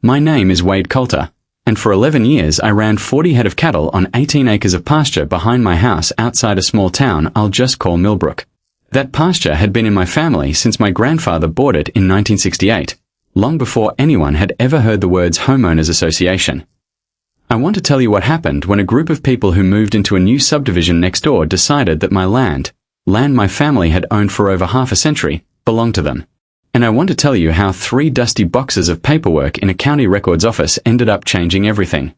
My name is Wade Coulter, and for 11 years I ran 40 head of cattle on 18 acres of pasture behind my house outside a small town I'll just call Millbrook. That pasture had been in my family since my grandfather bought it in 1968, long before anyone had ever heard the words Homeowners Association. I want to tell you what happened when a group of people who moved into a new subdivision next door decided that my land my family had owned for over half a century, belonged to them. And I want to tell you how 3 dusty boxes of paperwork in a county records office ended up changing everything.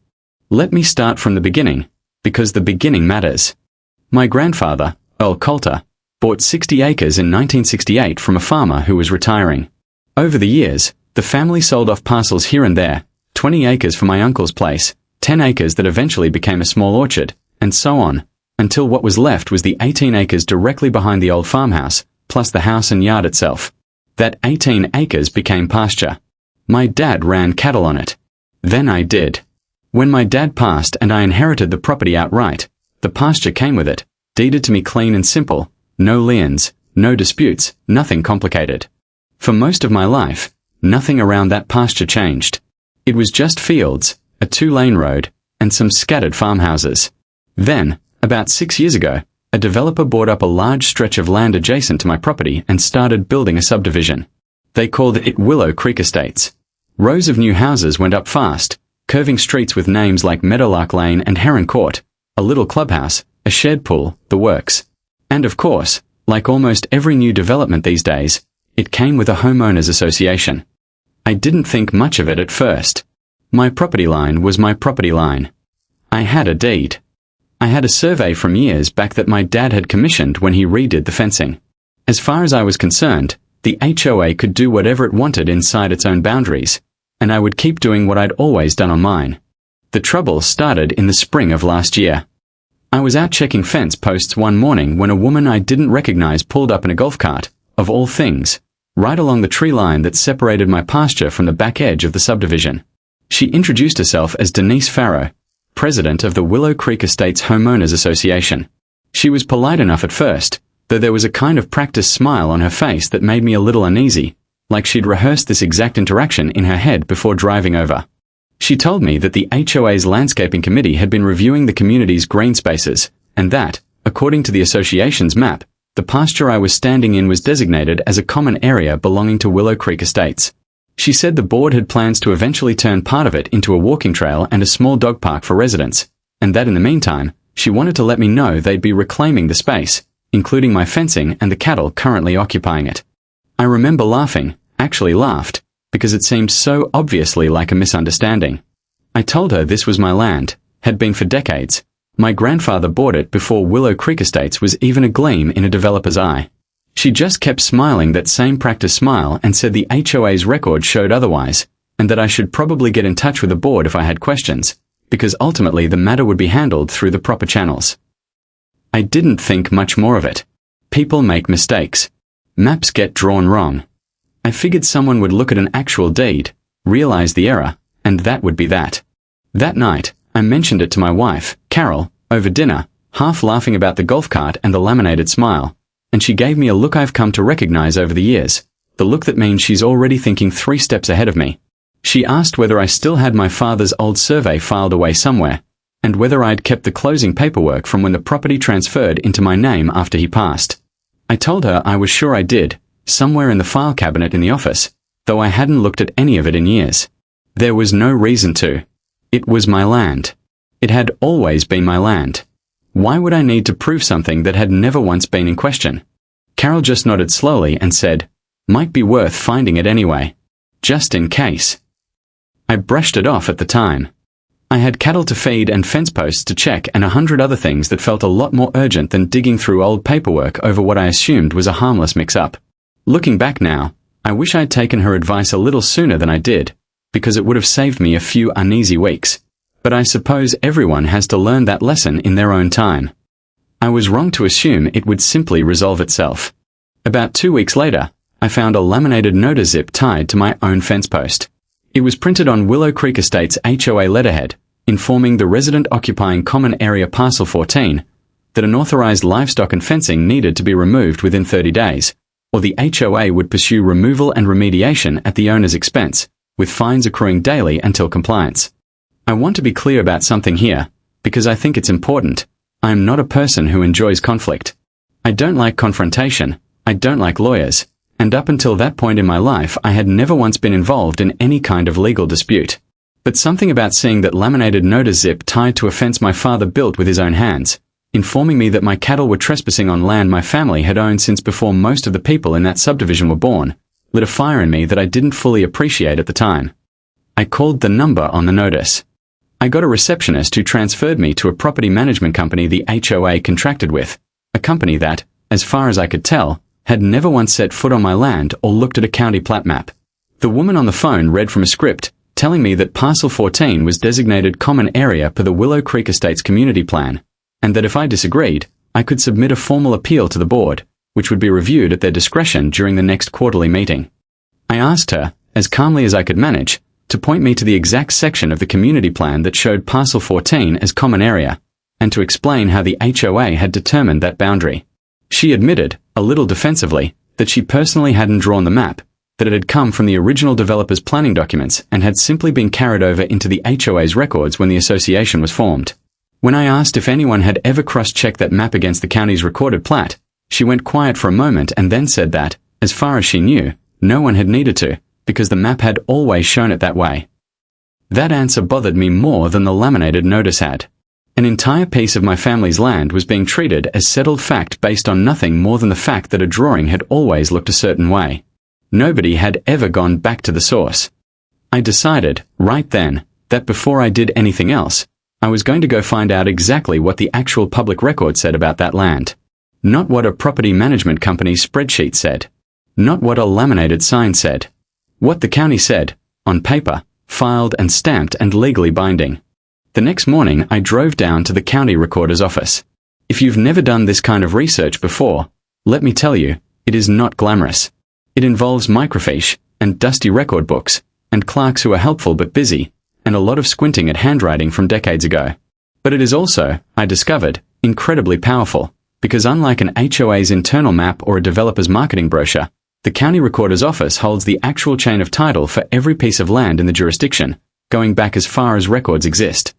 Let me start from the beginning, because the beginning matters. My grandfather, Earl Coulter, bought 60 acres in 1968 from a farmer who was retiring. Over the years, the family sold off parcels here and there, 20 acres for my uncle's place, 10 acres that eventually became a small orchard, and so on, until what was left was the 18 acres directly behind the old farmhouse, plus the house and yard itself. That 18 acres became pasture. My dad ran cattle on it. Then I did. When my dad passed and I inherited the property outright, the pasture came with it, deeded to me clean and simple, no liens, no disputes, nothing complicated. For most of my life, nothing around that pasture changed. It was just fields, a 2-lane road, and some scattered farmhouses. Then, about 6 years ago, a developer bought up a large stretch of land adjacent to my property and started building a subdivision. They called it Willow Creek Estates. Rows of new houses went up fast, curving streets with names like Meadowlark Lane and Heron Court, a little clubhouse, a shed pool, the works. And of course, like almost every new development these days, it came with a homeowners association. I didn't think much of it at first. My property line was my property line. I had a deed. I had a survey from years back that my dad had commissioned when he redid the fencing. As far as I was concerned, the HOA could do whatever it wanted inside its own boundaries, and I would keep doing what I'd always done on mine. The trouble started in the spring of last year. I was out checking fence posts one morning when a woman I didn't recognize pulled up in a golf cart, of all things, right along the tree line that separated my pasture from the back edge of the subdivision. She introduced herself as Denise Farrow, president of the Willow Creek Estates Homeowners Association. She was polite enough at first, though there was a kind of practiced smile on her face that made me a little uneasy, like she'd rehearsed this exact interaction in her head before driving over. She told me that the HOA's landscaping committee had been reviewing the community's green spaces, and that, according to the association's map, the pasture I was standing in was designated as a common area belonging to Willow Creek Estates. She said the board had plans to eventually turn part of it into a walking trail and a small dog park for residents, and that in the meantime, she wanted to let me know they'd be reclaiming the space, including my fencing and the cattle currently occupying it. I remember laughing, actually laughed, because it seemed so obviously like a misunderstanding. I told her this was my land, had been for decades. My grandfather bought it before Willow Creek Estates was even a gleam in a developer's eye. She just kept smiling that same practice smile and said the HOA's record showed otherwise, and that I should probably get in touch with the board if I had questions, because ultimately the matter would be handled through the proper channels. I didn't think much more of it. People make mistakes. Maps get drawn wrong. I figured someone would look at an actual deed, realize the error, and that would be that. That night, I mentioned it to my wife, Carol, over dinner, half laughing about the golf cart and the laminated smile, and she gave me a look I've come to recognize over the years, the look that means she's already thinking 3 steps ahead of me. She asked whether I still had my father's old survey filed away somewhere, and whether I'd kept the closing paperwork from when the property transferred into my name after he passed. I told her I was sure I did, somewhere in the file cabinet in the office, though I hadn't looked at any of it in years. There was no reason to. It was my land. It had always been my land. Why would I need to prove something that had never once been in question? Carol just nodded slowly and said, "Might be worth finding it anyway. Just in case." I brushed it off at the time. I had cattle to feed and fence posts to check and 100 other things that felt a lot more urgent than digging through old paperwork over what I assumed was a harmless mix-up. Looking back now, I wish I'd taken her advice a little sooner than I did, because it would have saved me a few uneasy weeks. But I suppose everyone has to learn that lesson in their own time. I was wrong to assume it would simply resolve itself. About 2 weeks later, I found a laminated notice zip tied to my own fence post. It was printed on Willow Creek Estates HOA letterhead, informing the resident occupying Common Area Parcel 14 that unauthorized livestock and fencing needed to be removed within 30 days, or the HOA would pursue removal and remediation at the owner's expense, with fines accruing daily until compliance. I want to be clear about something here, because I think it's important. I am not a person who enjoys conflict. I don't like confrontation, I don't like lawyers, and up until that point in my life I had never once been involved in any kind of legal dispute. But something about seeing that laminated notice zip tied to a fence my father built with his own hands, informing me that my cattle were trespassing on land my family had owned since before most of the people in that subdivision were born, lit a fire in me that I didn't fully appreciate at the time. I called the number on the notice. I got a receptionist who transferred me to a property management company the HOA contracted with, a company that, as far as I could tell, had never once set foot on my land or looked at a county plat map. The woman on the phone read from a script, telling me that Parcel 14 was designated common area per the Willow Creek Estates community plan, and that if I disagreed, I could submit a formal appeal to the board, which would be reviewed at their discretion during the next quarterly meeting. I asked her, as calmly as I could manage, to point me to the exact section of the community plan that showed Parcel 14 as common area, and to explain how the HOA had determined that boundary. She admitted, a little defensively, that she personally hadn't drawn the map, that it had come from the original developer's planning documents and had simply been carried over into the HOA's records when the association was formed. When I asked if anyone had ever cross-checked that map against the county's recorded plat, she went quiet for a moment and then said that, as far as she knew, no one had needed to, because the map had always shown it that way. That answer bothered me more than the laminated notice had. An entire piece of my family's land was being treated as settled fact based on nothing more than the fact that a drawing had always looked a certain way. Nobody had ever gone back to the source. I decided, right then, that before I did anything else, I was going to go find out exactly what the actual public record said about that land. Not what a property management company's spreadsheet said. Not what a laminated sign said. What the county said, on paper, filed and stamped and legally binding. The next morning I drove down to the county recorder's office. If you've never done this kind of research before, let me tell you, it is not glamorous. It involves microfiche, and dusty record books, and clerks who are helpful but busy, and a lot of squinting at handwriting from decades ago. But it is also, I discovered, incredibly powerful, because unlike an HOA's internal map or a developer's marketing brochure, the county recorder's office holds the actual chain of title for every piece of land in the jurisdiction, going back as far as records exist.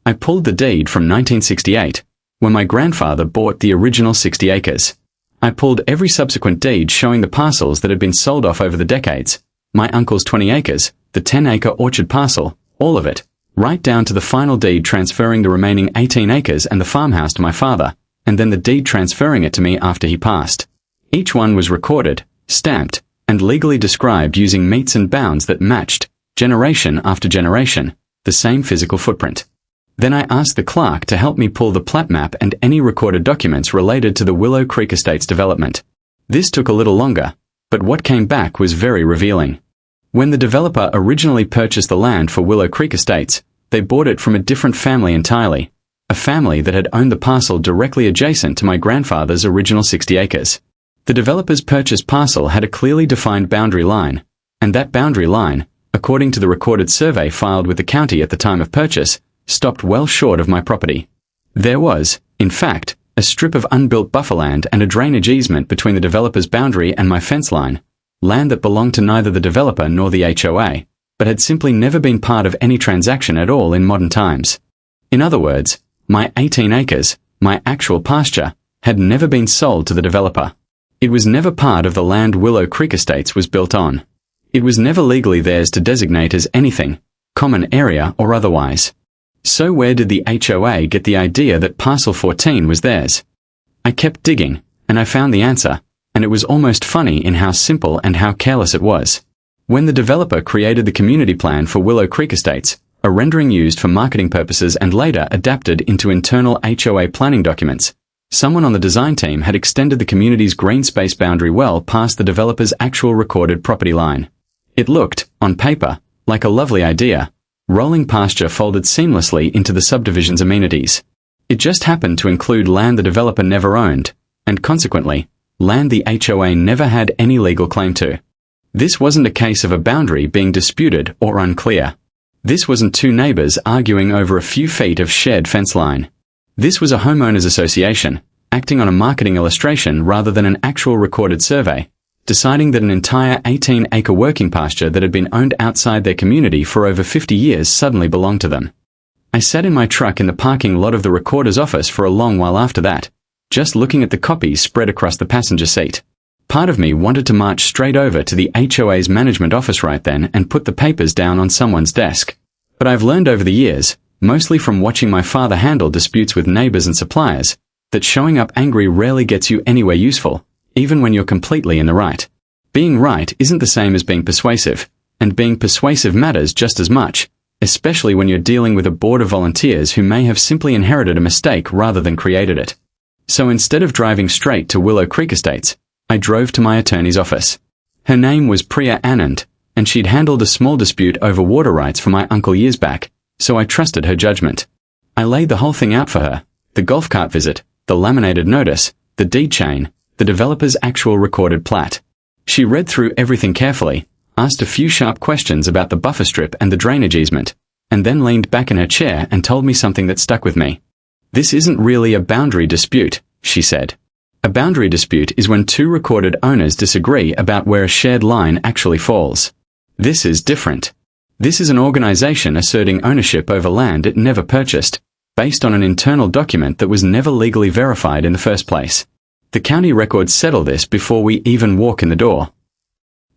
I pulled the deed from 1968, when my grandfather bought the original 60 acres. I pulled every subsequent deed showing the parcels that had been sold off over the decades, my uncle's 20 acres, the 10-acre orchard parcel, all of it, right down to the final deed transferring the remaining 18 acres and the farmhouse to my father, and then the deed transferring it to me after he passed. Each one was recorded, stamped, and legally described using metes and bounds that matched, generation after generation, the same physical footprint. Then I asked the clerk to help me pull the plat map and any recorded documents related to the Willow Creek Estates development. This took a little longer, but what came back was very revealing. When the developer originally purchased the land for Willow Creek Estates, they bought it from a different family entirely, a family that had owned the parcel directly adjacent to my grandfather's original 60 acres. The developer's purchased parcel had a clearly defined boundary line, and that boundary line, according to the recorded survey filed with the county at the time of purchase, stopped well short of my property. There was, in fact, a strip of unbuilt bufferland and a drainage easement between the developer's boundary and my fence line, land that belonged to neither the developer nor the HOA, but had simply never been part of any transaction at all in modern times. In other words, my 18 acres, my actual pasture, had never been sold to the developer. It was never part of the land Willow Creek Estates was built on. It was never legally theirs to designate as anything, common area or otherwise. So where did the HOA get the idea that Parcel 14 was theirs? I kept digging, and I found the answer, and it was almost funny in how simple and how careless it was. When the developer created the community plan for Willow Creek Estates, a rendering used for marketing purposes and later adapted into internal HOA planning documents, someone on the design team had extended the community's green space boundary well past the developer's actual recorded property line. It looked, on paper, like a lovely idea. Rolling pasture folded seamlessly into the subdivision's amenities. It just happened to include land the developer never owned, and consequently, land the HOA never had any legal claim to. This wasn't a case of a boundary being disputed or unclear. This wasn't two neighbors arguing over a few feet of shared fence line. This was a homeowners association, acting on a marketing illustration rather than an actual recorded survey, deciding that an entire 18-acre working pasture that had been owned outside their community for over 50 years suddenly belonged to them. I sat in my truck in the parking lot of the recorder's office for a long while after that, just looking at the copies spread across the passenger seat. Part of me wanted to march straight over to the HOA's management office right then and put the papers down on someone's desk. But I've learned over the years, mostly from watching my father handle disputes with neighbors and suppliers, that showing up angry rarely gets you anywhere useful, even when you're completely in the right. Being right isn't the same as being persuasive, and being persuasive matters just as much, especially when you're dealing with a board of volunteers who may have simply inherited a mistake rather than created it. So instead of driving straight to Willow Creek Estates, I drove to my attorney's office. Her name was Priya Anand, and she'd handled a small dispute over water rights for my uncle years back, so I trusted her judgment. I laid the whole thing out for her: the golf cart visit, the laminated notice, the deed chain, the developer's actual recorded plat. She read through everything carefully, asked a few sharp questions about the buffer strip and the drainage easement, and then leaned back in her chair and told me something that stuck with me. "This isn't really a boundary dispute," she said. "A boundary dispute is when two recorded owners disagree about where a shared line actually falls. This is different. This is an organization asserting ownership over land it never purchased, based on an internal document that was never legally verified in the first place. The county records settle this before we even walk in the door."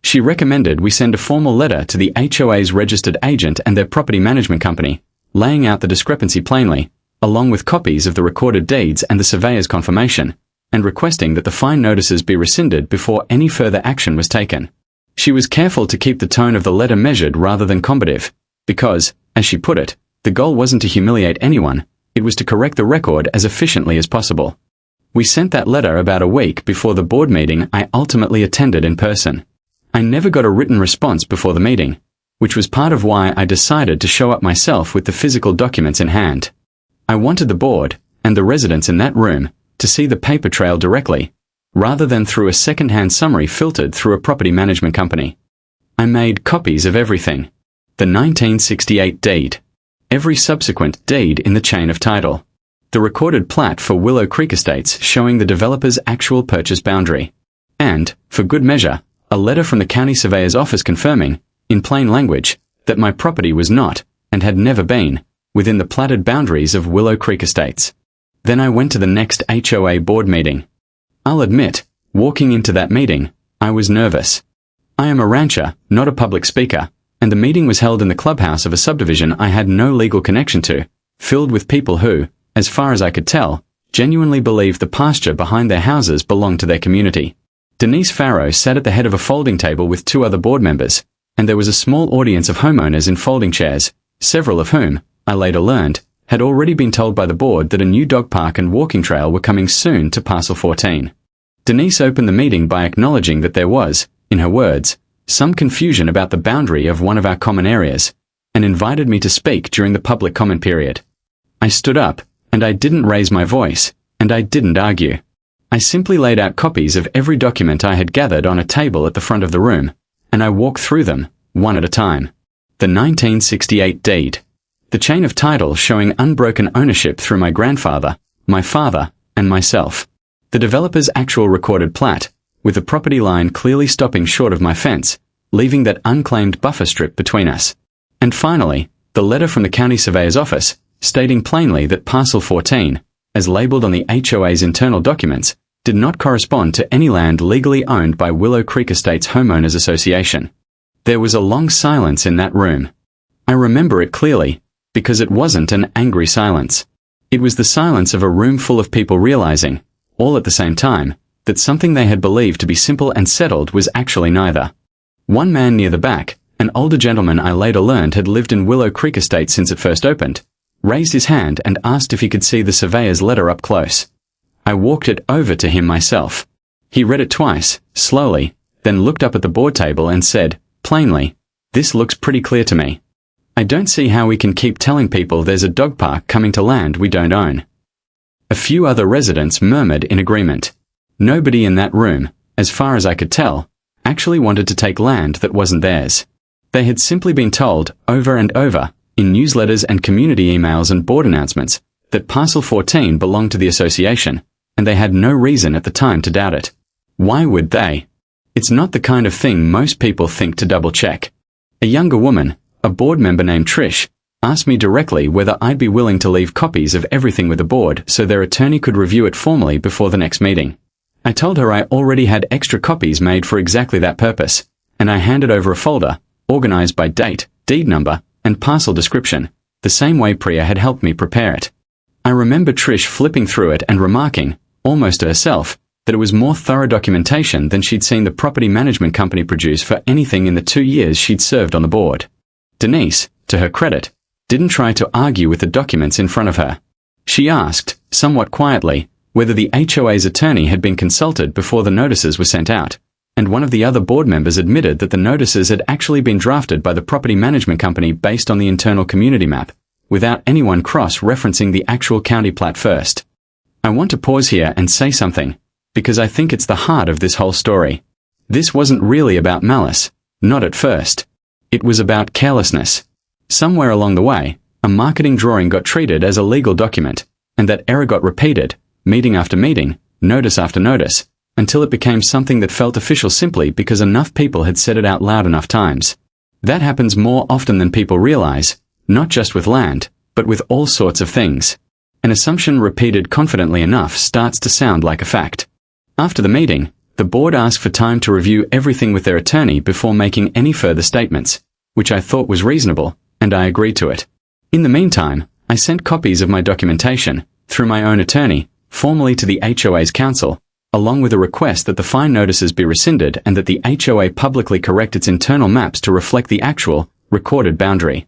She recommended we send a formal letter to the HOA's registered agent and their property management company, laying out the discrepancy plainly, along with copies of the recorded deeds and the surveyor's confirmation, and requesting that the fine notices be rescinded before any further action was taken. She was careful to keep the tone of the letter measured rather than combative, because, as she put it, the goal wasn't to humiliate anyone, it was to correct the record as efficiently as possible. We sent that letter about a week before the board meeting I ultimately attended in person. I never got a written response before the meeting, which was part of why I decided to show up myself with the physical documents in hand. I wanted the board, and the residents in that room, to see the paper trail directly, rather than through a second-hand summary filtered through a property management company. I made copies of everything. The 1968 deed. Every subsequent deed in the chain of title. The recorded plat for Willow Creek Estates showing the developer's actual purchase boundary. And, for good measure, a letter from the county surveyor's office confirming, in plain language, that my property was not, and had never been, within the platted boundaries of Willow Creek Estates. Then I went to the next HOA board meeting. I'll admit, walking into that meeting, I was nervous. I am a rancher, not a public speaker, and the meeting was held in the clubhouse of a subdivision I had no legal connection to, filled with people who, as far as I could tell, genuinely believed the pasture behind their houses belonged to their community. Denise Farrow sat at the head of a folding table with two other board members, and there was a small audience of homeowners in folding chairs, several of whom, I later learned, had already been told by the board that a new dog park and walking trail were coming soon to Parcel 14. Denise opened the meeting by acknowledging that there was, in her words, some confusion about the boundary of one of our common areas, and invited me to speak during the public comment period. I stood up, and I didn't raise my voice, and I didn't argue. I simply laid out copies of every document I had gathered on a table at the front of the room, and I walked through them, one at a time. The 1968 deed. The chain of title showing unbroken ownership through my grandfather, my father, and myself. The developer's actual recorded plat, with the property line clearly stopping short of my fence, leaving that unclaimed buffer strip between us. And finally, the letter from the county surveyor's office, stating plainly that Parcel 14, as labelled on the HOA's internal documents, did not correspond to any land legally owned by Willow Creek Estates Homeowners Association. There was a long silence in that room. I remember it clearly, because it wasn't an angry silence. It was the silence of a room full of people realizing, all at the same time, that something they had believed to be simple and settled was actually neither. One man near the back, an older gentleman I later learned had lived in Willow Creek Estate since it first opened, raised his hand and asked if he could see the surveyor's letter up close. I walked it over to him myself. He read it twice, slowly, then looked up at the board table and said, plainly, "This looks pretty clear to me. I don't see how we can keep telling people there's a dog park coming to land we don't own." A few other residents murmured in agreement. Nobody in that room, as far as I could tell, actually wanted to take land that wasn't theirs. They had simply been told, over and over, in newsletters and community emails and board announcements, that Parcel 14 belonged to the association, and they had no reason at the time to doubt it. Why would they? It's not the kind of thing most people think to double-check. A younger woman, a board member named Trish, asked me directly whether I'd be willing to leave copies of everything with the board so their attorney could review it formally before the next meeting. I told her I already had extra copies made for exactly that purpose, and I handed over a folder, organized by date, deed number, and parcel description, the same way Priya had helped me prepare it. I remember Trish flipping through it and remarking, almost to herself, that it was more thorough documentation than she'd seen the property management company produce for anything in the 2 years she'd served on the board. Denise, to her credit, didn't try to argue with the documents in front of her. She asked, somewhat quietly, whether the HOA's attorney had been consulted before the notices were sent out, and one of the other board members admitted that the notices had actually been drafted by the property management company based on the internal community map, without anyone cross-referencing the actual county plat first. I want to pause here and say something, because I think it's the heart of this whole story. This wasn't really about malice, not at first. It was about carelessness. Somewhere along the way, a marketing drawing got treated as a legal document, and that error got repeated, meeting after meeting, notice after notice, until it became something that felt official simply because enough people had said it out loud enough times. That happens more often than people realize, not just with land, but with all sorts of things. An assumption repeated confidently enough starts to sound like a fact. After the meeting, the board asked for time to review everything with their attorney before making any further statements, which I thought was reasonable, and I agreed to it. In the meantime, I sent copies of my documentation, through my own attorney, formally to the HOA's council, along with a request that the fine notices be rescinded and that the HOA publicly correct its internal maps to reflect the actual, recorded boundary.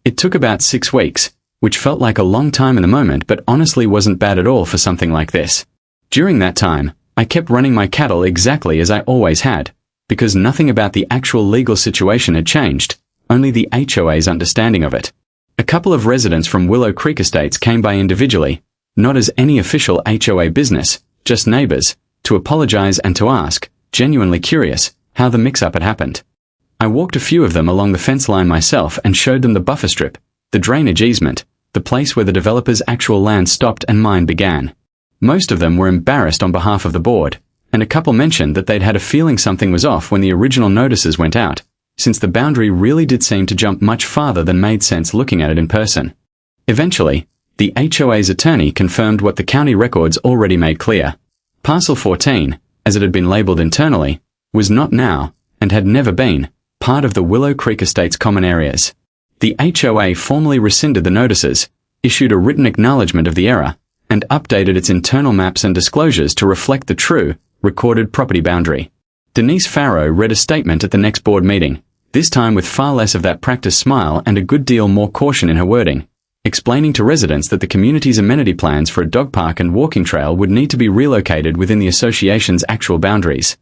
It took about 6 weeks, which felt like a long time in the moment but honestly wasn't bad at all for something like this. During that time, I kept running my cattle exactly as I always had, because nothing about the actual legal situation had changed, only the HOA's understanding of it. A couple of residents from Willow Creek Estates came by individually, not as any official HOA business, just neighbors, to apologize and to ask, genuinely curious, how the mix-up had happened. I walked a few of them along the fence line myself and showed them the buffer strip, the drainage easement, the place where the developer's actual land stopped and mine began. Most of them were embarrassed on behalf of the board, and a couple mentioned that they'd had a feeling something was off when the original notices went out, since the boundary really did seem to jump much farther than made sense looking at it in person. Eventually, the HOA's attorney confirmed what the county records already made clear. Parcel 14, as it had been labelled internally, was not now, and had never been, part of the Willow Creek Estates common areas. The HOA formally rescinded the notices, issued a written acknowledgement of the error, and updated its internal maps and disclosures to reflect the true, recorded property boundary. Denise Farrow read a statement at the next board meeting, this time with far less of that practiced smile and a good deal more caution in her wording, explaining to residents that the community's amenity plans for a dog park and walking trail would need to be relocated within the association's actual boundaries.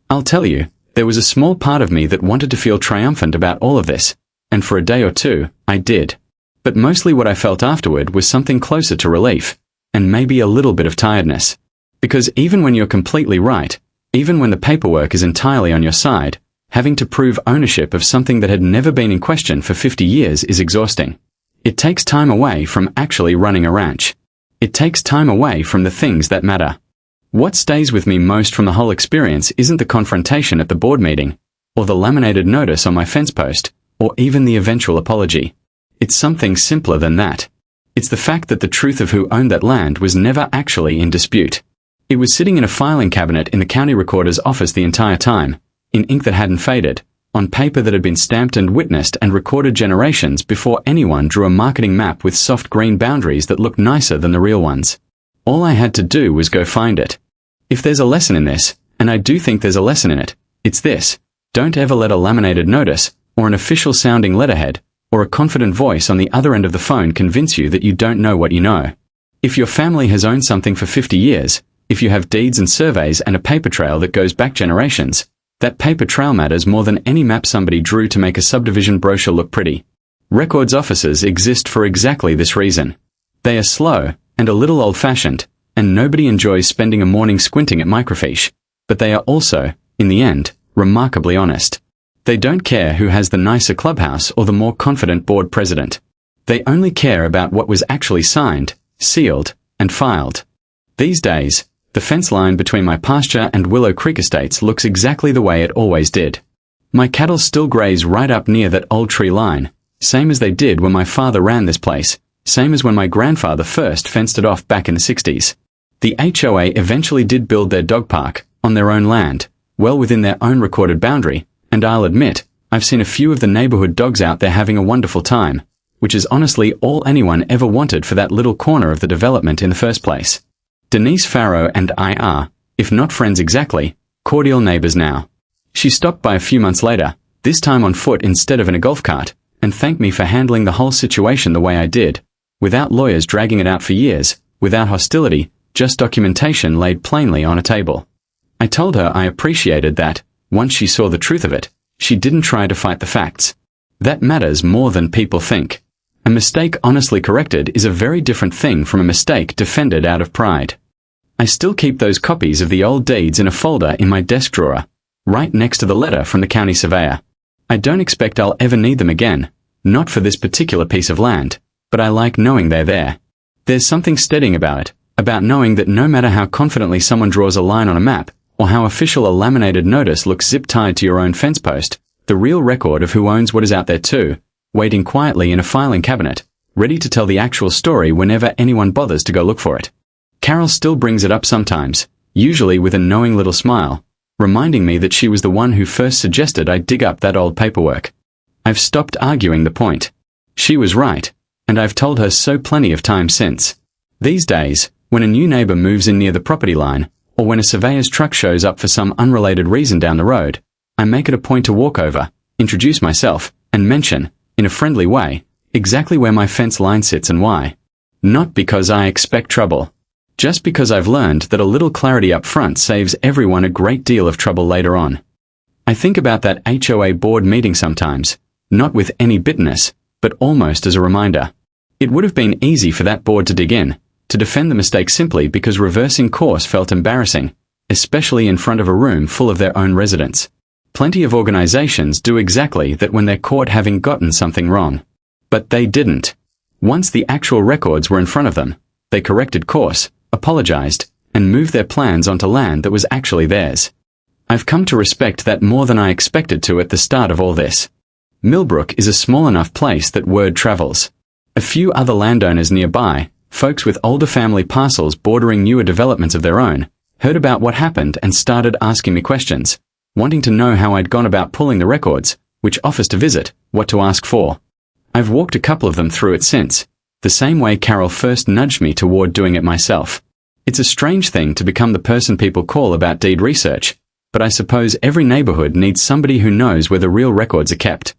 I'll tell you, there was a small part of me that wanted to feel triumphant about all of this, and for a day or two, I did. But mostly what I felt afterward was something closer to relief, and maybe a little bit of tiredness. Because even when you're completely right, even when the paperwork is entirely on your side, having to prove ownership of something that had never been in question for 50 years is exhausting. It takes time away from actually running a ranch. It takes time away from the things that matter. What stays with me most from the whole experience isn't the confrontation at the board meeting, or the laminated notice on my fence post, or even the eventual apology. It's something simpler than that. It's the fact that the truth of who owned that land was never actually in dispute. It was sitting in a filing cabinet in the county recorder's office the entire time, in ink that hadn't faded, on paper that had been stamped and witnessed and recorded generations before anyone drew a marketing map with soft green boundaries that looked nicer than the real ones. All I had to do was go find it. If there's a lesson in this, and I do think there's a lesson in it, it's this: don't ever let a laminated notice, or an official-sounding letterhead, or a confident voice on the other end of the phone convince you that you don't know what you know. If your family has owned something for 50 years, if you have deeds and surveys and a paper trail that goes back generations, that paper trail matters more than any map somebody drew to make a subdivision brochure look pretty. Records offices exist for exactly this reason. They are slow, and a little old-fashioned, and nobody enjoys spending a morning squinting at microfiche, but they are also, in the end, remarkably honest. They don't care who has the nicer clubhouse or the more confident board president. They only care about what was actually signed, sealed, and filed. These days, The fence line between my pasture and Willow Creek estates looks exactly the way it always did. My cattle still graze right up near that old tree line, same as they did when my father ran this place, same as when my grandfather first fenced it off back in the 60s. The HOA eventually did build their dog park, on their own land, well within their own recorded boundary, and I'll admit, I've seen a few of the neighborhood dogs out there having a wonderful time, which is honestly all anyone ever wanted for that little corner of the development in the first place. Denise Farrow and I are, if not friends exactly, cordial neighbors now. She stopped by a few months later, this time on foot instead of in a golf cart, and thanked me for handling the whole situation the way I did, without lawyers dragging it out for years, without hostility, just documentation laid plainly on a table. I told her I appreciated that, once she saw the truth of it, she didn't try to fight the facts. That matters more than people think. A mistake honestly corrected is a very different thing from a mistake defended out of pride. I still keep those copies of the old deeds in a folder in my desk drawer, right next to the letter from the county surveyor. I don't expect I'll ever need them again, not for this particular piece of land, but I like knowing they're there. There's something steadying about it, about knowing that no matter how confidently someone draws a line on a map, or how official a laminated notice looks zip-tied to your own fence post, the real record of who owns what is out there too, waiting quietly in a filing cabinet, ready to tell the actual story whenever anyone bothers to go look for it. Carol still brings it up sometimes, usually with a knowing little smile, reminding me that she was the one who first suggested I dig up that old paperwork. I've stopped arguing the point. She was right, and I've told her so plenty of times since. These days, when a new neighbor moves in near the property line, or when a surveyor's truck shows up for some unrelated reason down the road, I make it a point to walk over, introduce myself, and mention, in a friendly way, exactly where my fence line sits and why. Not because I expect trouble. Just because I've learned that a little clarity up front saves everyone a great deal of trouble later on. I think about that HOA board meeting sometimes, not with any bitterness, but almost as a reminder. It would have been easy for that board to dig in, to defend the mistake simply because reversing course felt embarrassing, especially in front of a room full of their own residents. Plenty of organizations do exactly that when they're caught having gotten something wrong. But they didn't. Once the actual records were in front of them, they corrected course, apologized, and moved their plans onto land that was actually theirs. I've come to respect that more than I expected to at the start of all this. Millbrook is a small enough place that word travels. A few other landowners nearby, folks with older family parcels bordering newer developments of their own, heard about what happened and started asking me questions, wanting to know how I'd gone about pulling the records, which office to visit, what to ask for. I've walked a couple of them through it since, the same way Carol first nudged me toward doing it myself. It's a strange thing to become the person people call about deed research, but I suppose every neighborhood needs somebody who knows where the real records are kept.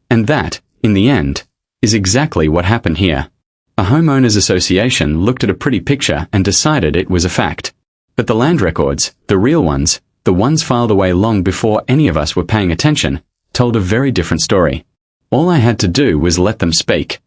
And that, in the end, is exactly what happened here. A homeowners association looked at a pretty picture and decided it was a fact. But the land records, the real ones, the ones filed away long before any of us were paying attention, told a very different story. All I had to do was let them speak.